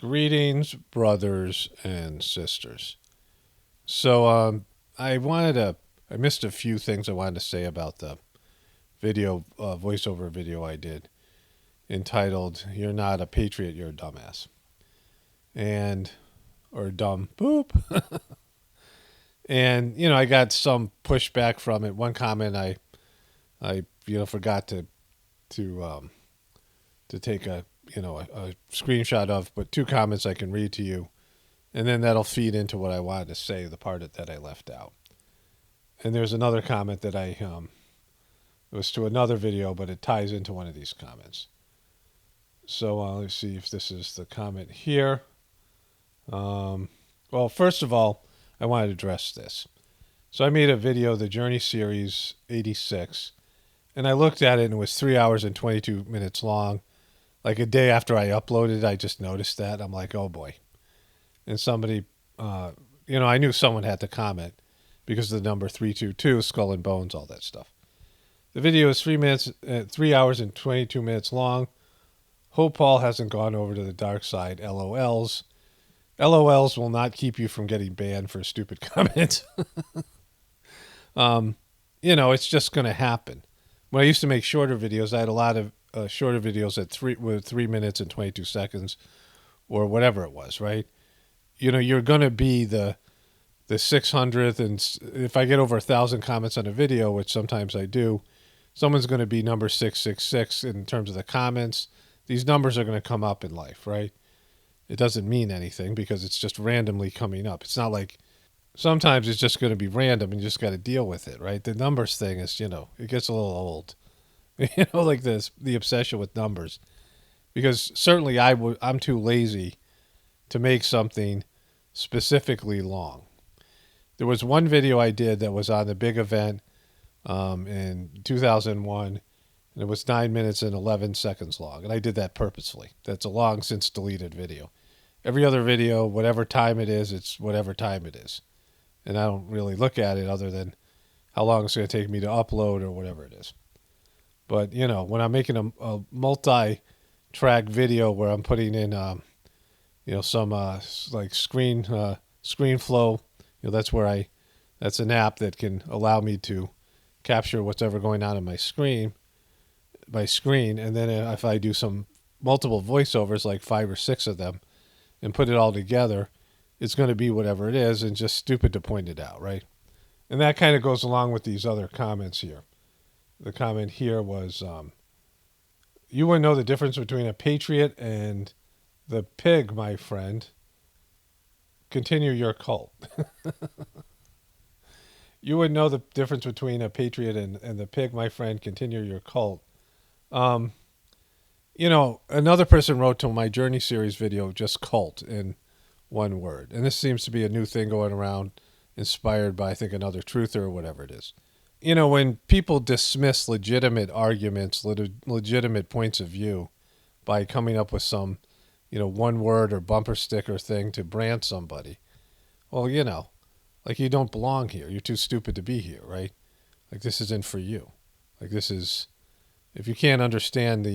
Greetings, brothers and sisters. So, I missed a few things I wanted to say about the voiceover video I did entitled, You're Not a Patriot, You're a Dumbass. Or Dumb Boop. And, I got some pushback from it. One comment I forgot to take a screenshot of, but two comments I can read to you. And then that'll feed into what I wanted to say, the part that I left out. And there's another comment that it was to another video, but it ties into one of these comments. So let's see if this is the comment here. Well, first of all, I wanted to address this. So I made a video, the Journey Series 86, and I looked at it and it was 3 hours and 22 minutes long. Like a day after I uploaded, I just noticed that. I'm like, oh boy. And somebody, I knew someone had to comment because of the number 322, Skull and Bones, all that stuff. The video is 3 hours and 22 minutes long. Hope Paul hasn't gone over to the dark side. LOLs. LOLs will not keep you from getting banned for stupid comments. It's just going to happen. When I used to make shorter videos, I had a lot of shorter videos with 3 minutes and 22 seconds or whatever it was, right? You're going to be the 600th, and if I get over 1,000 comments on a video, which sometimes I do, someone's going to be number 666 in terms of the comments. These numbers are going to come up in life, right? It doesn't mean anything because it's just randomly coming up. It's not like sometimes it's just going to be random and you just got to deal with it, right? The numbers thing is, it gets a little old. Like the obsession with numbers. Because certainly I'm too lazy to make something specifically long. There was one video I did that was on the big event in 2001, and it was 9 minutes and 11 seconds long, and I did that purposefully. That's a long since deleted video. Every other video, whatever time it is, it's whatever time it is. And I don't really look at it other than how long it's going to take me to upload or whatever it is. But, when I'm making a multi-track video where I'm putting in, some like screen flow, that's an app that can allow me to capture what's ever going on in my screen. And then if I do some multiple voiceovers, like 5 or 6 of them, and put it all together, it's going to be whatever it is, and just stupid to point it out, right? And that kind of goes along with these other comments here. The comment here was, you wouldn't know the difference between a patriot and the pig, my friend. Continue your cult. You wouldn't know the difference between a patriot and the pig, my friend. Continue your cult. Another person wrote to my Journey series video, just cult in one word. And this seems to be a new thing going around, inspired by, I think, another truther or whatever it is. When people dismiss legitimate arguments, legitimate points of view by coming up with some, one word or bumper sticker thing to brand somebody, well, like you don't belong here. You're too stupid to be here, right? Like this isn't for you. Like this is, if you can't understand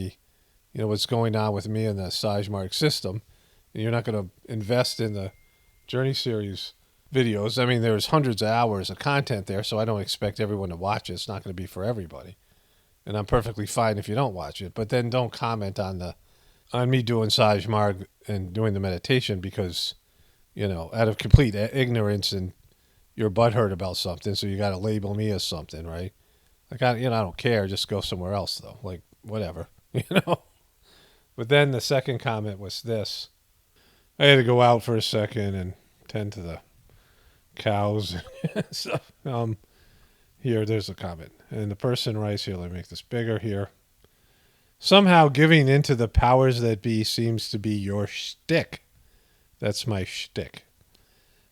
what's going on with me in the Sahaj Marg system, and you're not going to invest in the Journey series videos. I mean, there's hundreds of hours of content there, so I don't expect everyone to watch it. It's not going to be for everybody. And I'm perfectly fine if you don't watch it. But then don't comment on me doing Sahaj Marg and doing the meditation because, out of complete ignorance and you're butthurt about something, so you got to label me as something, right? Like, I don't care. Just go somewhere else, though. Like, whatever, But then the second comment was this. I had to go out for a second and tend to the cows and stuff. Here, there's a comment. And the person writes here, let me make this bigger here. Somehow giving into the powers that be seems to be your shtick. That's my shtick.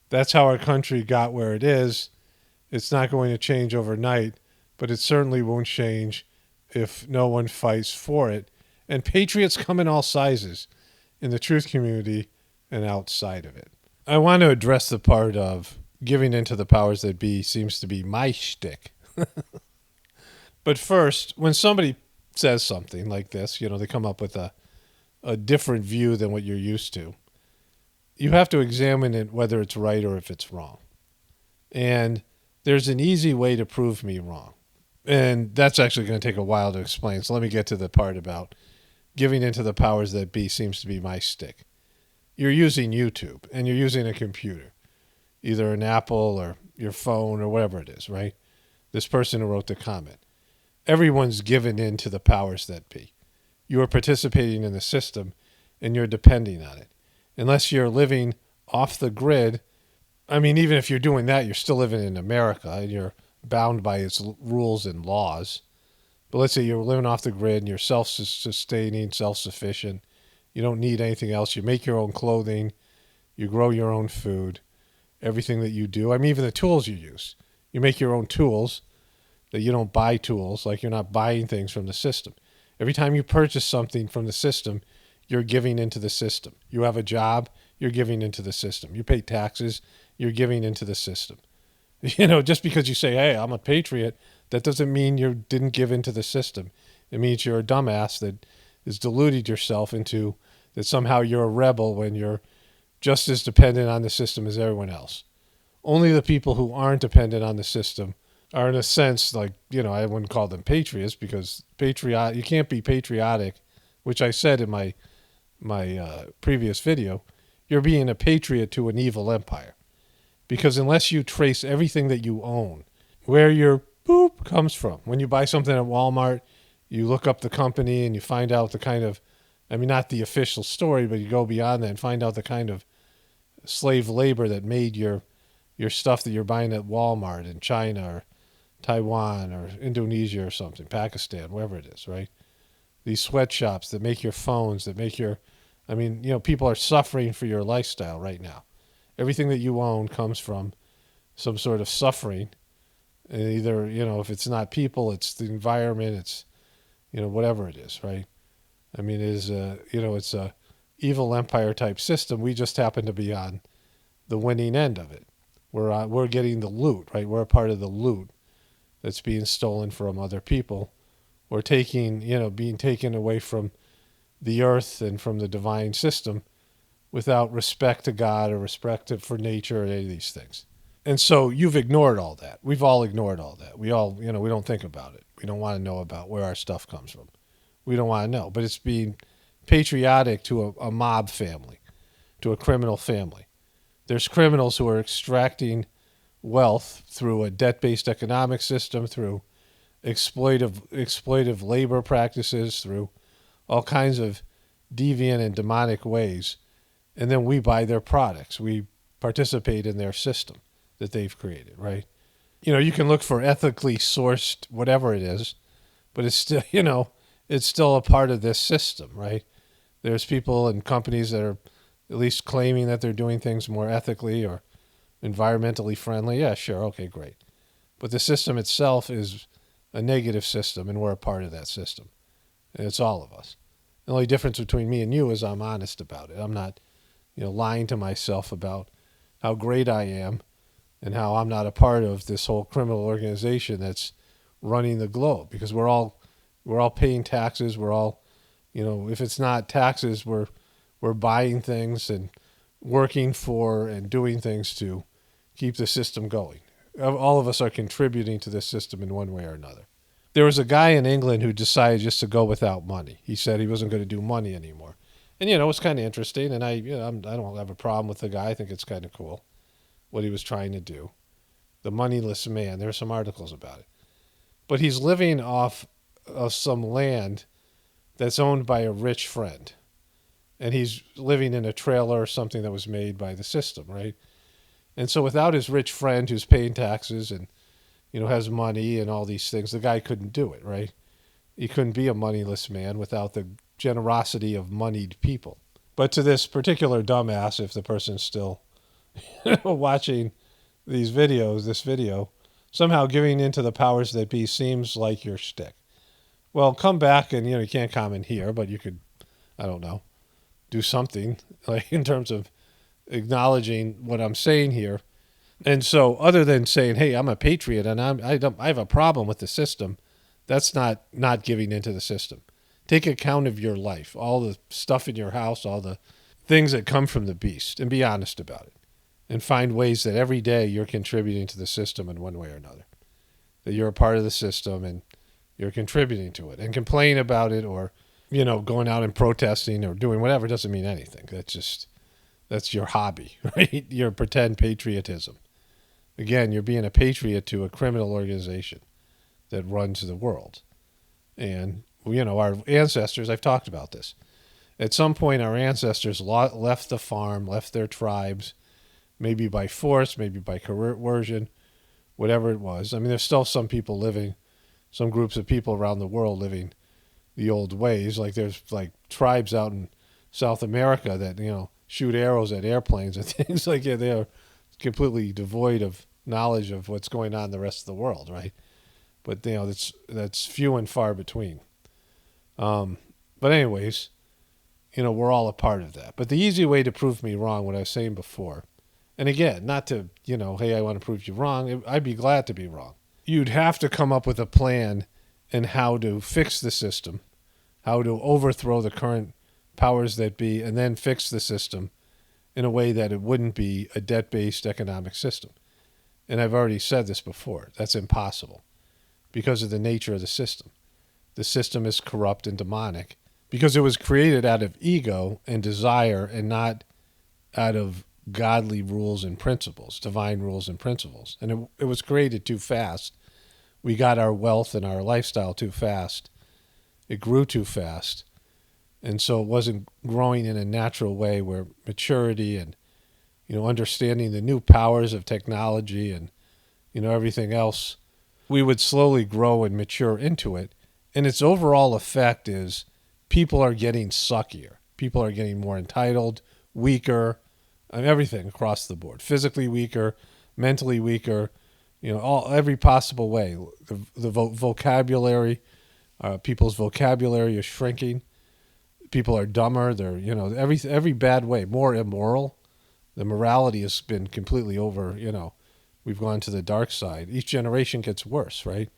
That's how our country got where it is. It's not going to change overnight, but it certainly won't change if no one fights for it. And patriots come in all sizes, in the truth community and outside of it. I want to address the part of giving into the powers that be seems to be my shtick. But first, when somebody says something like this, they come up with a different view than what you're used to. you have to examine it whether it's right or if it's wrong. And there's an easy way to prove me wrong. And that's actually going to take a while to explain. So let me get to the part about giving into the powers that be seems to be my stick. You're using YouTube and you're using a computer, either an Apple or your phone or whatever it is, right? This person who wrote the comment. Everyone's given in to the powers that be. You are participating in the system and you're depending on it. Unless you're living off the grid, I mean, even if you're doing that, you're still living in America and you're bound by its rules and laws. But let's say you're living off the grid and you're self-sustaining, self-sufficient. You don't need anything else. You make your own clothing. You grow your own food. Everything that you do. I mean, even the tools you use. You make your own tools. That you don't buy tools. Like you're not buying things from the system. Every time you purchase something from the system, you're giving into the system. You have a job, you're giving into the system. You pay taxes, you're giving into the system. Just because you say, hey, I'm a patriot, that doesn't mean you didn't give into the system. It means you're a dumbass that has deluded yourself into that somehow you're a rebel when you're just as dependent on the system as everyone else. Only the people who aren't dependent on the system are, in a sense, like, I wouldn't call them patriots because you can't be patriotic, which I said in my previous video. You're being a patriot to an evil empire. Because unless you trace everything that you own, where your boop comes from, when you buy something at Walmart, you look up the company and you find out the kind of, not the official story, but you go beyond that and find out the kind of slave labor that made your stuff that you're buying at Walmart in China or Taiwan or Indonesia or something, Pakistan, wherever it is, right? These sweatshops that make your phones, that make your, people are suffering for your lifestyle right now. Everything that you own comes from some sort of suffering. And either, if it's not people, it's the environment, it's, whatever it is, right? It's a evil empire type system. We just happen to be on the winning end of it. We're getting the loot, right? We're a part of the loot that's being stolen from other people. We're being taken away from the earth and from the divine system without respect to God or respect for nature or any of these things. And so you've ignored all that. We've all ignored all that. We all, we don't think about it. We don't want to know about where our stuff comes from. We don't want to know. But it's being patriotic to a mob family, to a criminal family. There's criminals who are extracting wealth through a debt-based economic system, through exploitive labor practices, through all kinds of deviant and demonic ways. And then we buy their products. We participate in their system that they've created, right? You can look for ethically sourced whatever it is, but it's still, it's still a part of this system, right? There's people and companies that are at least claiming that they're doing things more ethically or environmentally friendly. Yeah, sure, okay, great. But the system itself is a negative system, and we're a part of that system. And it's all of us. The only difference between me and you is I'm honest about it. I'm not, lying to myself about how great I am and how I'm not a part of this whole criminal organization that's running the globe. Because we're all paying taxes. We're all, if it's not taxes, we're buying things and working for and doing things to keep the system going. All of us are contributing to this system in one way or another. There was a guy in England who decided just to go without money. He said he wasn't going to do money anymore. And, it's kind of interesting. And I don't have a problem with the guy. I think it's kind of cool what he was trying to do. The Moneyless Man. There are some articles about it. But he's living off of some land that's owned by a rich friend. And he's living in a trailer or something that was made by the system, right? And so without his rich friend who's paying taxes and, has money and all these things, the guy couldn't do it, right? He couldn't be a moneyless man without the generosity of moneyed people. But to this particular dumbass, if the person's still watching this video, somehow giving into the powers that be seems like your shtick. Well, come back and, you can't comment here, but you could, I don't know, do something like in terms of acknowledging what I'm saying here. And so other than saying, hey, I'm a patriot and I have a problem with the system, that's not giving into the system. Take account of your life, all the stuff in your house, all the things that come from the beast and be honest about it and find ways that every day you're contributing to the system in one way or another, that you're a part of the system and you're contributing to it, and complain about it or, going out and protesting or doing whatever doesn't mean anything. That's your hobby, right? Your pretend patriotism. Again, you're being a patriot to a criminal organization that runs the world. And, our ancestors, I've talked about this. At some point, our ancestors left the farm, left their tribes, maybe by force, maybe by coercion, whatever it was. I mean, there's still some groups of people around the world living the old ways. Like there's like tribes out in South America that, shoot arrows at airplanes and things like that. They are completely devoid of knowledge of what's going on in the rest of the world, right? But, that's few and far between. But anyways, we're all a part of that. But the easy way to prove me wrong, what I was saying before, and again, not to, hey, I want to prove you wrong. I'd be glad to be wrong. You'd have to come up with a plan and how to fix the system, how to overthrow the current powers that be, and then fix the system in a way that it wouldn't be a debt-based economic system. And I've already said this before. That's impossible because of the nature of the system. The system is corrupt and demonic because it was created out of ego and desire and not out of godly rules and principles, divine rules and principles. And it was created too fast. We got our wealth and our lifestyle too fast. It grew too fast. And so it wasn't growing in a natural way where maturity and, understanding the new powers of technology and, everything else, we would slowly grow and mature into it. And its overall effect is people are getting suckier. People are getting more entitled, weaker, and everything across the board. Physically weaker, mentally weaker, every possible way. The vocabulary, people's vocabulary is shrinking. People are dumber. They're, every bad way, more immoral. The morality has been completely over, we've gone to the dark side. Each generation gets worse, right?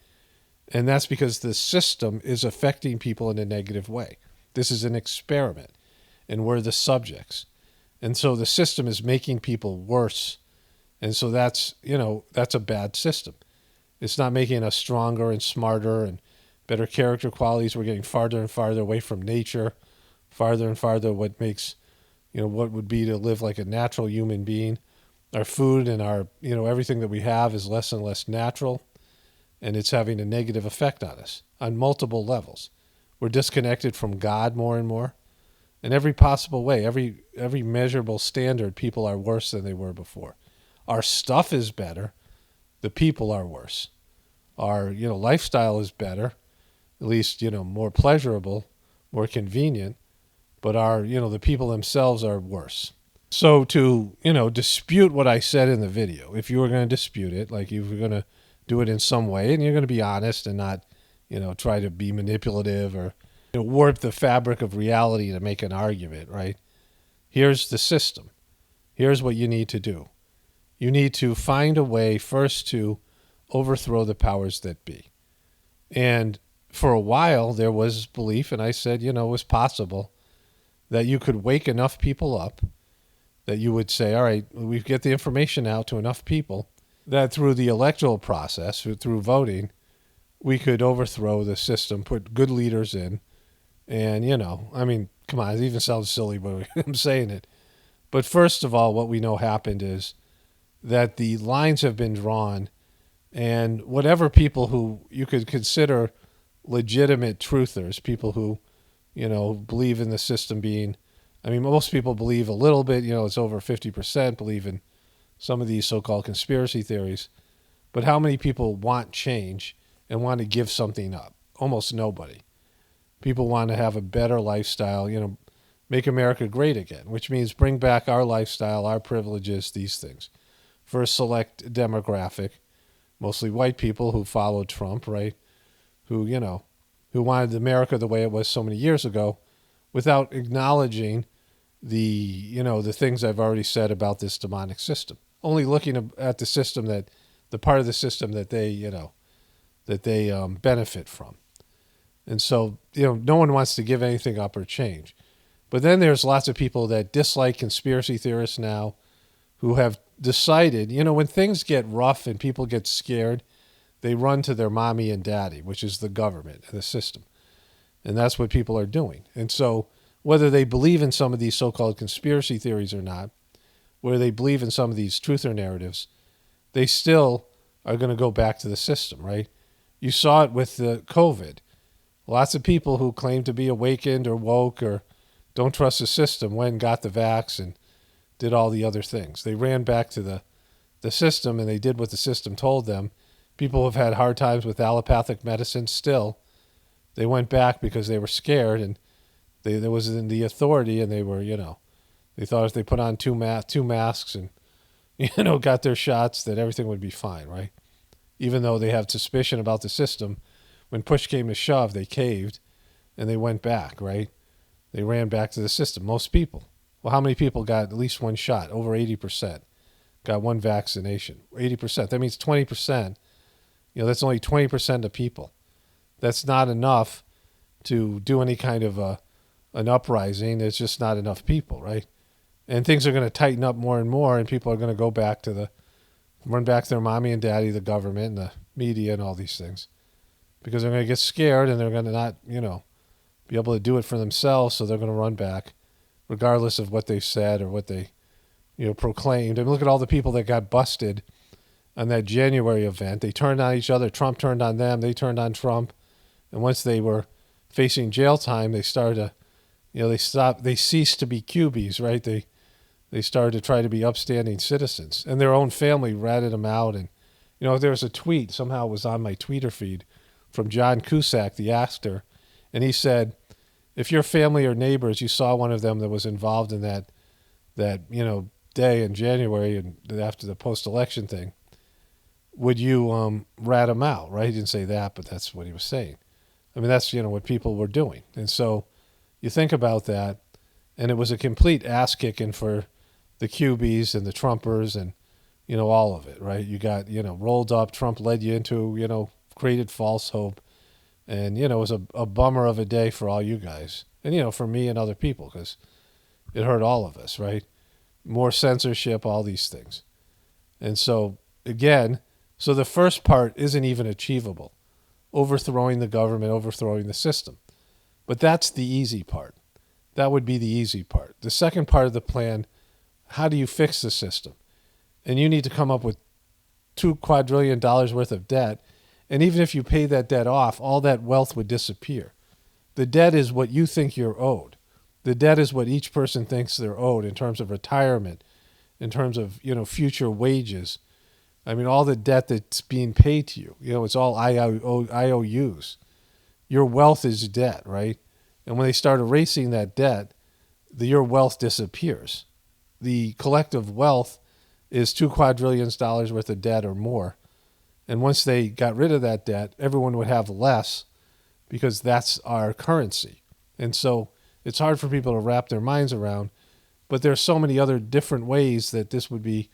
And that's because the system is affecting people in a negative way. This is an experiment, and we're the subjects. And so the system is making people worse. And so that's a bad system. It's not making us stronger and smarter and better character qualities. We're getting farther and farther away from nature, farther and farther what makes, what would be to live like a natural human being. Our food and our, everything that we have is less and less natural, and it's having a negative effect on us on multiple levels. We're disconnected from God more and more. In every possible way, every measurable standard, people are worse than they were before. Our stuff is better. The people are worse. Our, lifestyle is better, at least, more pleasurable, more convenient. But our, the people themselves are worse. So to, dispute what I said in the video, if you were going to dispute it, like you were going to do it in some way, and you're going to be honest and not, try to be manipulative or warp the fabric of reality to make an argument, right? Here's the system. Here's what you need to do. You need to find a way first to overthrow the powers that be. And for a while, there was belief, and I said, it was possible that you could wake enough people up that you would say, all right, we get the information out to enough people that through the electoral process, through voting, we could overthrow the system, put good leaders in. And, come on, it even sounds silly, but I'm saying it. But first of all, what we know happened is that the lines have been drawn, and whatever people who you could consider legitimate truthers, people who, believe in the system being, most people believe a little bit, it's over 50% believe in some of these so-called conspiracy theories. But how many people want change and want to give something up? Almost nobody. People want to have a better lifestyle, make America great again, which means bring back our lifestyle, our privileges, these things. For a select demographic, mostly white people who followed Trump, right? Who wanted America the way it was so many years ago without acknowledging the things I've already said about this demonic system. Only looking at the system the part of the system that they benefit from. And so, no one wants to give anything up or change. But then there's lots of people that dislike conspiracy theorists now who have decided, when things get rough and people get scared, they run to their mommy and daddy, which is the government and the system. And that's what people are doing. And so whether they believe in some of these so-called conspiracy theories or not, whether they believe in some of these truther narratives, they still are going to go back to the system, right? You saw it with the COVID. Lots of people who claim to be awakened or woke or don't trust the system went and got the vax and did all the other things. They ran back to the system and they did what the system told them. People have had hard times with allopathic medicine still. They went back because they were scared and there was in the authority and they were, they thought if they put on two masks and, got their shots that everything would be fine, right? Even though they have suspicion about the system, when push came to shove, they caved and they went back, right? They ran back to the system. Most people. Well, how many people got at least one shot? Over 80% got one vaccination. 80%. That means 20%. That's only 20% of people. That's not enough to do any kind of an uprising. There's just not enough people, right? And things are going to tighten up more and more, and people are going to go back to run back to their mommy and daddy, the government, and the media, and all these things, because they're going to get scared and they're going to not, be able to do it for themselves. So they're going to run back, regardless of what they said or what they, proclaimed. I mean, look at all the people that got busted on that January event. They turned on each other. Trump turned on them. They turned on Trump. And once they were facing jail time, they started to, they ceased to be cubies, right? They started to try to be upstanding citizens. And their own family ratted them out. And, there was a tweet, somehow it was on my Twitter feed, from John Cusack, the actor. And he said, if your family or neighbors, you saw one of them that was involved in that day in January and after the post-election thing, would you rat them out, right? He didn't say that, but that's what he was saying. I mean, that's, what people were doing. And so you think about that, and it was a complete ass-kicking for the QBs and the Trumpers and, all of it, right? You got, rolled up. Trump led you into, created false hope. And, it was a bummer of a day for all you guys. And, for me and other people, because it hurt all of us, right? More censorship, all these things. And so, again, the first part isn't even achievable. Overthrowing the government, overthrowing the system. But that's the easy part. That would be the easy part. The second part of the plan, how do you fix the system? And you need to come up with $2 quadrillion worth of debt. And even if you pay that debt off, all that wealth would disappear. The debt is what you think you're owed. The debt is what each person thinks they're owed in terms of retirement, in terms of, future wages. I mean, all the debt that's being paid to you, it's all IOUs. Your wealth is debt, right? And when they start erasing that debt, your wealth disappears. The collective wealth is $2 quadrillion worth of debt or more. And once they got rid of that debt, everyone would have less because that's our currency. And so it's hard for people to wrap their minds around, but there's so many other different ways that this would be,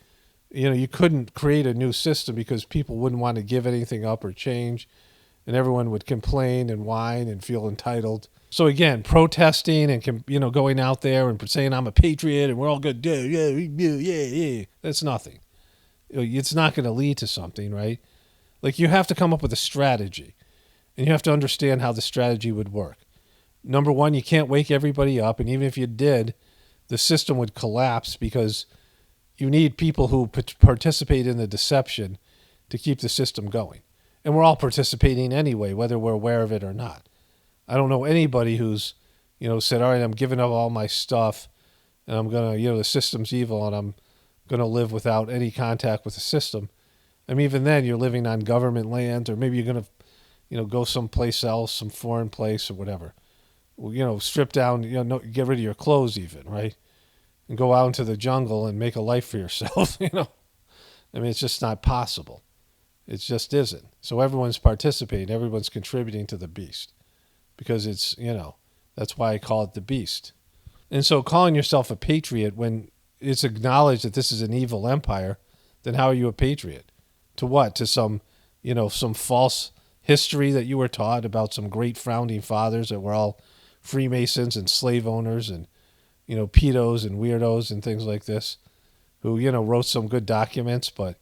you couldn't create a new system because people wouldn't want to give anything up or change, and everyone would complain and whine and feel entitled. So again, protesting and, going out there and saying I'm a patriot and we're all good, yeah, that's nothing. It's not going to lead to something, right? Like, you have to come up with a strategy, and you have to understand how the strategy would work. Number one, you can't wake everybody up, and even if you did, the system would collapse because you need people who participate in the deception to keep the system going. And we're all participating anyway, whether we're aware of it or not. I don't know anybody who's, said, all right, I'm giving up all my stuff, and I'm going to, the system's evil, and I'm going to live without any contact with the system. I mean, even then, you're living on government land, or maybe you're going to, go someplace else, some foreign place or whatever. Well, strip down, get rid of your clothes even, right? And go out into the jungle and make a life for yourself, I mean, it's just not possible. It just isn't. So everyone's participating. Everyone's contributing to the beast because it's, that's why I call it the beast. And so calling yourself a patriot when it's acknowledged that this is an evil empire, then how are you a patriot? To what? To some, some false history that you were taught about some great founding fathers that were all Freemasons and slave owners and pedos and weirdos and things like this who, wrote some good documents, but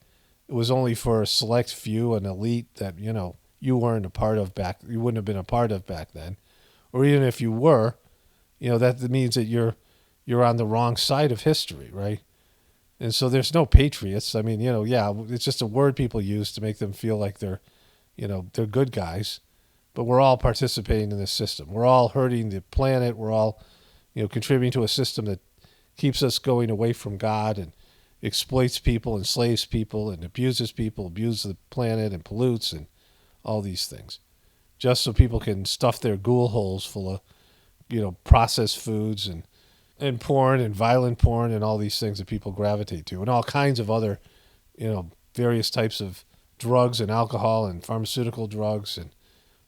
it was only for a select few, an elite that, you weren't a part of you wouldn't have been a part of back then. Or even if you were, that means that you're on the wrong side of history, right? And so there's no patriots. I mean, it's just a word people use to make them feel like they're good guys. But we're all participating in this system. We're all hurting the planet. We're all, contributing to a system that keeps us going away from God and exploits people, enslaves people, and abuses the planet and pollutes and all these things. Just so people can stuff their ghoul holes full of, processed foods and porn and violent porn and all these things that people gravitate to, and all kinds of other, various types of drugs and alcohol and pharmaceutical drugs and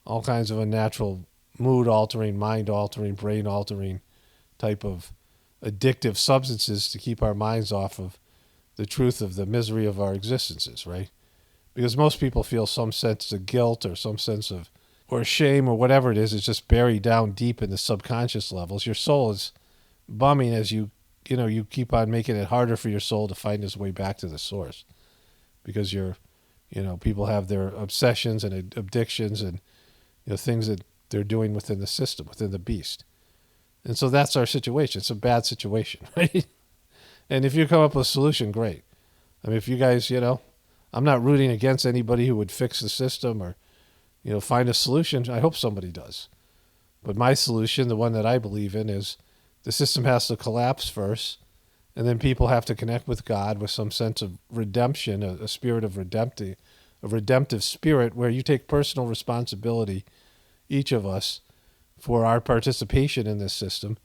all kinds of unnatural mood-altering, mind-altering, brain-altering type of addictive substances to keep our minds off of the truth of the misery of our existences, right? Because most people feel some sense of guilt or some sense of, or shame or whatever it is. It's just buried down deep in the subconscious levels. Your soul is bumming as you keep on making it harder for your soul to find its way back to the source, because people have their obsessions and addictions and things that they're doing within the system, within the beast. And so that's our situation. It's a bad situation, right? And if you come up with a solution, great. I mean, if you guys, I'm not rooting against anybody who would fix the system or, find a solution. I hope somebody does. But my solution, the one that I believe in, is the system has to collapse first, and then people have to connect with God with some sense of redemption, a spirit of redemptive spirit where you take personal responsibility, each of us, for our participation in this system,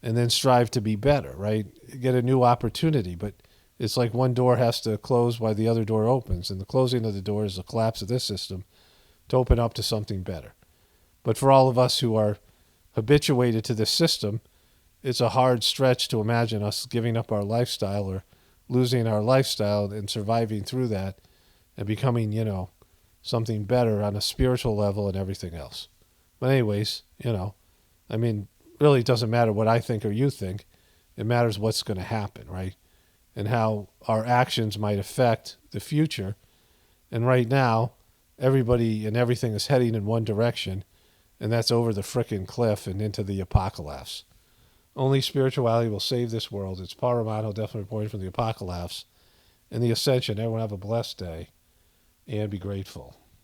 and then strive to be better, right? Get a new opportunity, but it's like one door has to close while the other door opens, and the closing of the door is the collapse of this system to open up to something better. But for all of us who are habituated to this system, it's a hard stretch to imagine us giving up our lifestyle or losing our lifestyle and surviving through that and becoming, something better on a spiritual level and everything else. But anyways, really it doesn't matter what I think or you think. It matters what's going to happen, right? And how our actions might affect the future. And right now, everybody and everything is heading in one direction, and that's over the frickin' cliff and into the apocalypse. Only spirituality will save this world. It's Paul Romano, definitely reporting from the apocalypse and the ascension. Everyone have a blessed day and be grateful.